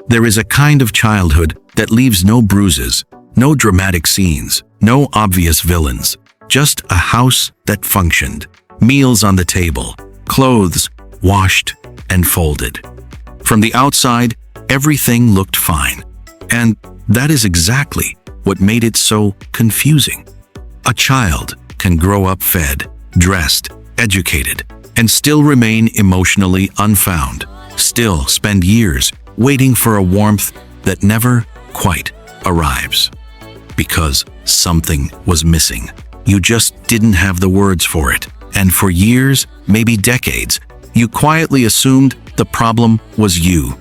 There is a kind of childhood that leaves no bruises, no dramatic scenes, no obvious villains, just a house that functioned, meals on the table, clothes washed and folded. From the outside, everything looked fine. And that is exactly what made it so confusing. A child can grow up fed, dressed, educated, and still remain emotionally unfound, still spend years waiting for a warmth that never quite arrives. Because something was missing. You just didn't have the words for it. And for years, maybe decades, you quietly assumed the problem was you.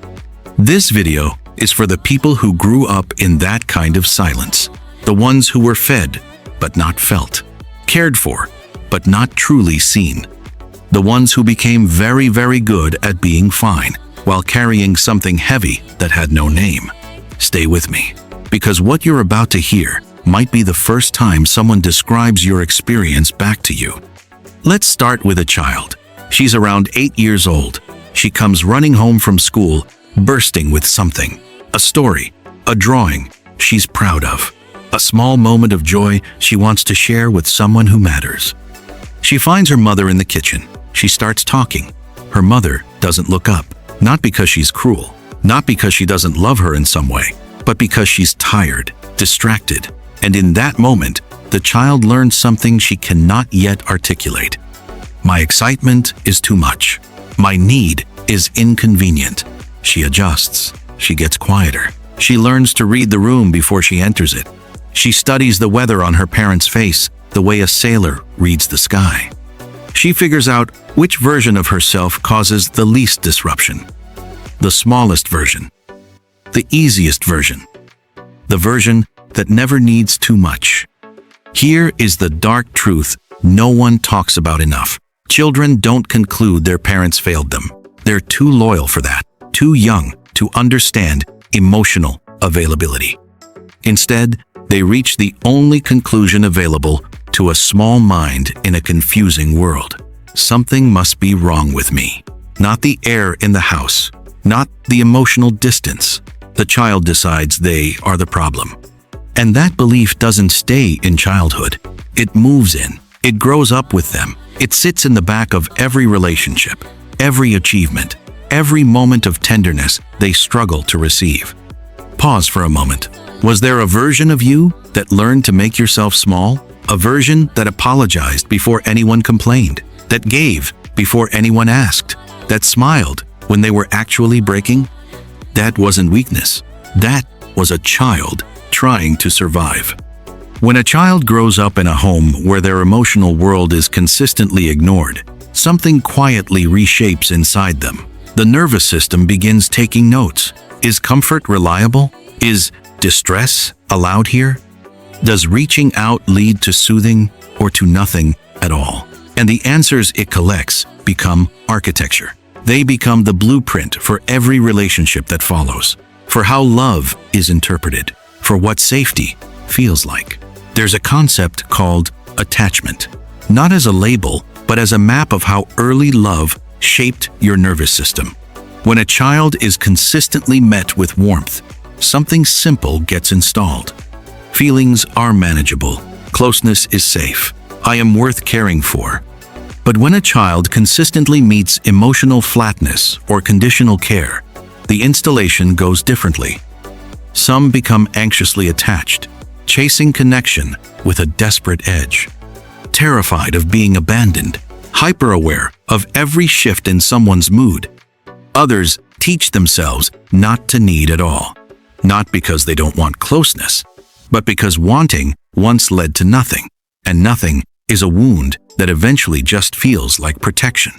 This video is for the people who grew up in that kind of silence. The ones who were fed, but not felt. Cared for, but not truly seen. The ones who became very, very good at being fine, while carrying something heavy that had no name. Stay with me, because what you're about to hear might be the first time someone describes your experience back to you. Let's start with a child. She's around 8 years old. She comes running home from school, bursting with something. A story, a drawing she's proud of. A small moment of joy she wants to share with someone who matters. She finds her mother in the kitchen. She starts talking. Her mother doesn't look up, not because she's cruel, not because she doesn't love her in some way, but because she's tired, distracted. And in that moment, the child learns something she cannot yet articulate. My excitement is too much. My need is inconvenient. She adjusts. She gets quieter. She learns to read the room before she enters it. She studies the weather on her parents' face the way a sailor reads the sky. She figures out which version of herself causes the least disruption. The smallest version. The easiest version. The version that never needs too much. Here is the dark truth no one talks about enough. Children don't conclude their parents failed them. They're too loyal for that, too young to understand emotional availability. Instead, they reach the only conclusion available to a small mind in a confusing world. Something must be wrong with me. Not the air in the house, not the emotional distance. The child decides they are the problem. And that belief doesn't stay in childhood. It moves in. It grows up with them. It sits in the back of every relationship, every achievement, every moment of tenderness they struggle to receive. Pause for a moment. Was there a version of you that learned to make yourself small? A version that apologized before anyone complained, that gave before anyone asked, that smiled when they were actually breaking? That wasn't weakness. That was a child trying to survive. When a child grows up in a home where their emotional world is consistently ignored, something quietly reshapes inside them. The nervous system begins taking notes. Is comfort reliable? Is distress allowed here? Does reaching out lead to soothing or to nothing at all? And the answers it collects become architecture. They become the blueprint for every relationship that follows, for how love is interpreted, for what safety feels like. There's a concept called attachment, not as a label, but as a map of how early love shaped your nervous system. When a child is consistently met with warmth, something simple gets installed. Feelings are manageable. Closeness is safe. I am worth caring for. But when a child consistently meets emotional flatness or conditional care, the installation goes differently. Some become anxiously attached, chasing connection with a desperate edge. Terrified of being abandoned, hyper-aware of every shift in someone's mood. Others teach themselves not to need at all. Not because they don't want closeness, but because wanting once led to nothing, and nothing is a wound that eventually just feels like protection.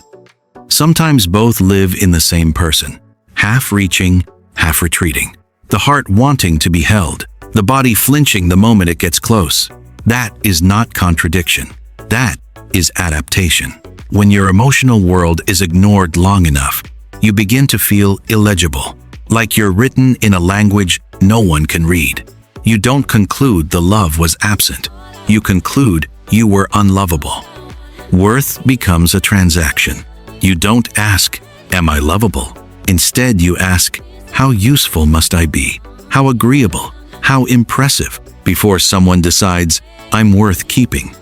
Sometimes both live in the same person, half reaching, half retreating. The heart wanting to be held, the body flinching the moment it gets close. That is not contradiction. That is adaptation. When your emotional world is ignored long enough, you begin to feel illegible, like you're written in a language no one can read. You don't conclude the love was absent. You conclude you were unlovable. Worth becomes a transaction. You don't ask, "Am I lovable?" Instead, you ask, How useful must I be? How agreeable? How impressive? Before someone decides, I'm worth keeping.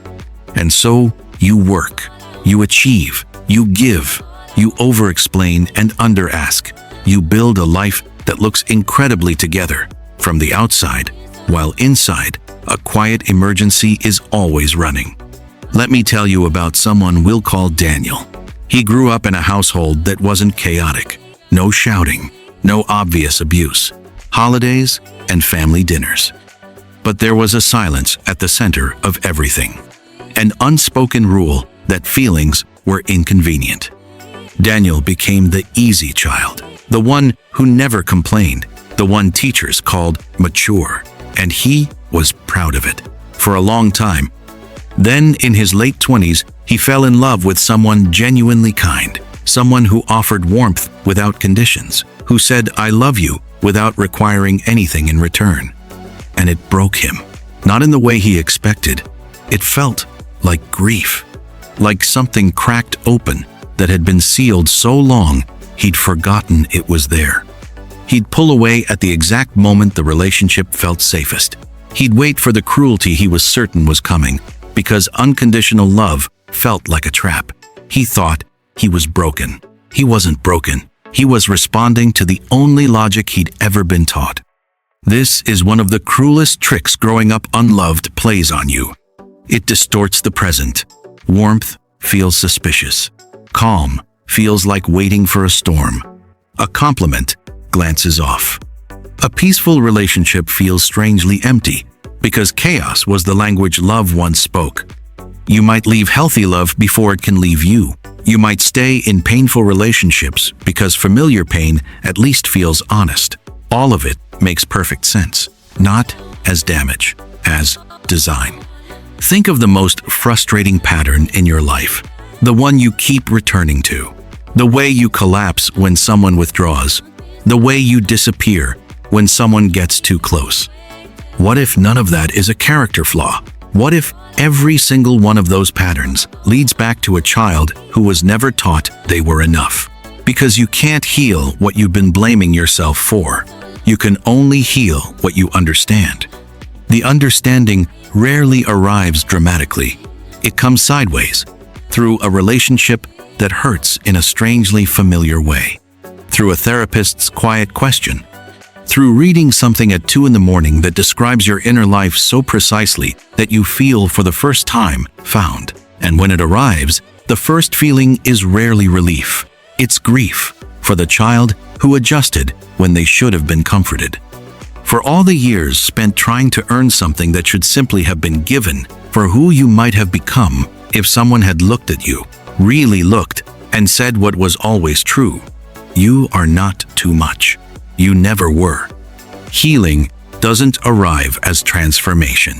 And so, you work, you achieve, you give, you over-explain and under-ask. You build a life that looks incredibly together from the outside, while inside, a quiet emergency is always running. Let me tell you about someone we'll call Daniel. He grew up in a household that wasn't chaotic. No shouting, no obvious abuse, holidays and family dinners. But there was a silence at the center of everything. An unspoken rule that feelings were inconvenient. Daniel became the easy child, the one who never complained, the one teachers called mature, and he was proud of it for a long time. Then, in his late 20s, he fell in love with someone genuinely kind, someone who offered warmth without conditions, who said, I love you, without requiring anything in return. And it broke him, not in the way he expected. It felt like grief, like something cracked open that had been sealed so long he'd forgotten it was there. He'd pull away at the exact moment the relationship felt safest. He'd wait for the cruelty he was certain was coming, because unconditional love felt like a trap. He thought he was broken. He wasn't broken. He was responding to the only logic he'd ever been taught. This is one of the cruelest tricks growing up unloved plays on you. It distorts the present. Warmth feels suspicious. Calm feels like waiting for a storm. A compliment glances off. A peaceful relationship feels strangely empty because chaos was the language love once spoke. You might leave healthy love before it can leave you. You might stay in painful relationships because familiar pain at least feels honest. All of it makes perfect sense, not as damage, as design. Think of the most frustrating pattern in your life, the one you keep returning to, the way you collapse when someone withdraws, the way you disappear when someone gets too close. What if none of that is a character flaw? What if every single one of those patterns leads back to a child who was never taught they were enough? Because you can't heal what you've been blaming yourself for. You can only heal what you understand. The understanding rarely arrives dramatically. It comes sideways, through a relationship that hurts in a strangely familiar way, through a therapist's quiet question, through reading something at 2 a.m. that describes your inner life so precisely that you feel for the first time found. And when it arrives, the first feeling is rarely relief. It's grief for the child who adjusted when they should have been comforted. For all the years spent trying to earn something that should simply have been given, for who you might have become if someone had looked at you, really looked, and said what was always true. You are not too much. You never were. Healing doesn't arrive as transformation.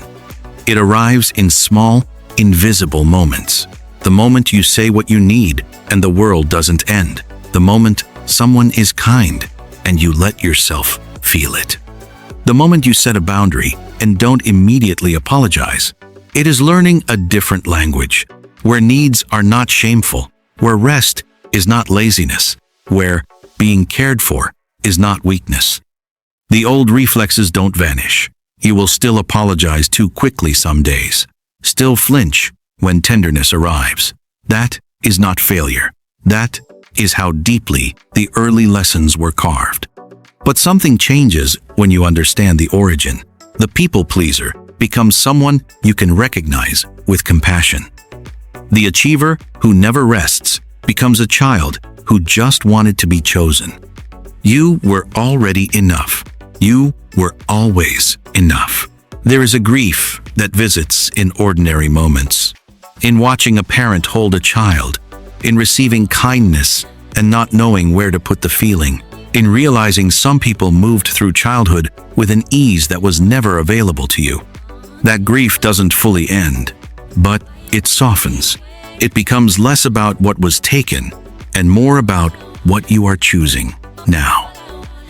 It arrives in small, invisible moments. The moment you say what you need and the world doesn't end. The moment someone is kind and you let yourself feel it. The moment you set a boundary and don't immediately apologize. It is learning a different language, where needs are not shameful, where rest is not laziness, where being cared for is not weakness. The old reflexes don't vanish. You will still apologize too quickly some days, still flinch when tenderness arrives. That is not failure. That is how deeply the early lessons were carved. But something changes when you understand the origin. The people pleaser becomes someone you can recognize with compassion. The achiever who never rests becomes a child who just wanted to be chosen. You were already enough. You were always enough. There is a grief that visits in ordinary moments. In watching a parent hold a child, in receiving kindness and not knowing where to put the feeling, in realizing some people moved through childhood with an ease that was never available to you. That grief doesn't fully end, but it softens. It becomes less about what was taken and more about what you are choosing now.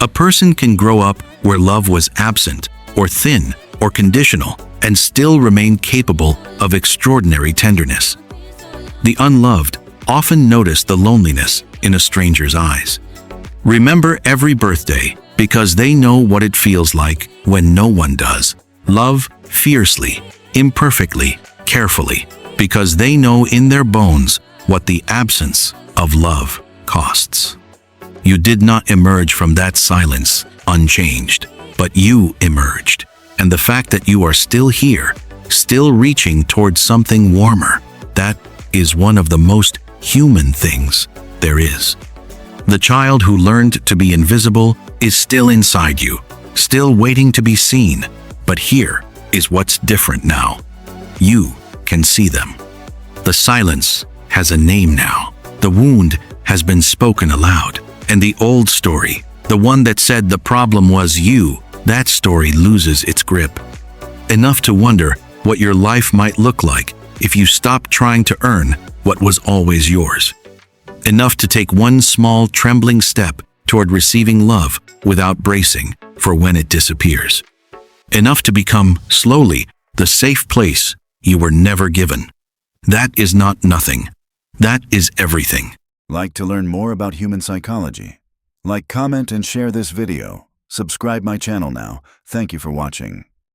A person can grow up where love was absent, or thin, or conditional, and still remain capable of extraordinary tenderness. The unloved often notice the loneliness in a stranger's eyes. Remember every birthday, because they know what it feels like when no one does. Love fiercely, imperfectly, carefully, because they know in their bones what the absence of love costs. You did not emerge from that silence unchanged, but you emerged. And the fact that you are still here, still reaching towards something warmer, that is one of the most human things there is. The child who learned to be invisible is still inside you, still waiting to be seen. But here is what's different now. You can see them. The silence has a name now. The wound has been spoken aloud. And the old story, the one that said the problem was you, that story loses its grip. Enough to wonder what your life might look like if you stopped trying to earn what was always yours. Enough to take one small, trembling step toward receiving love without bracing for when it disappears. Enough to become, slowly, the safe place you were never given. That is not nothing. That is everything. Like to learn more about human psychology? Like, comment, and share this video. Subscribe my channel now. Thank you for watching.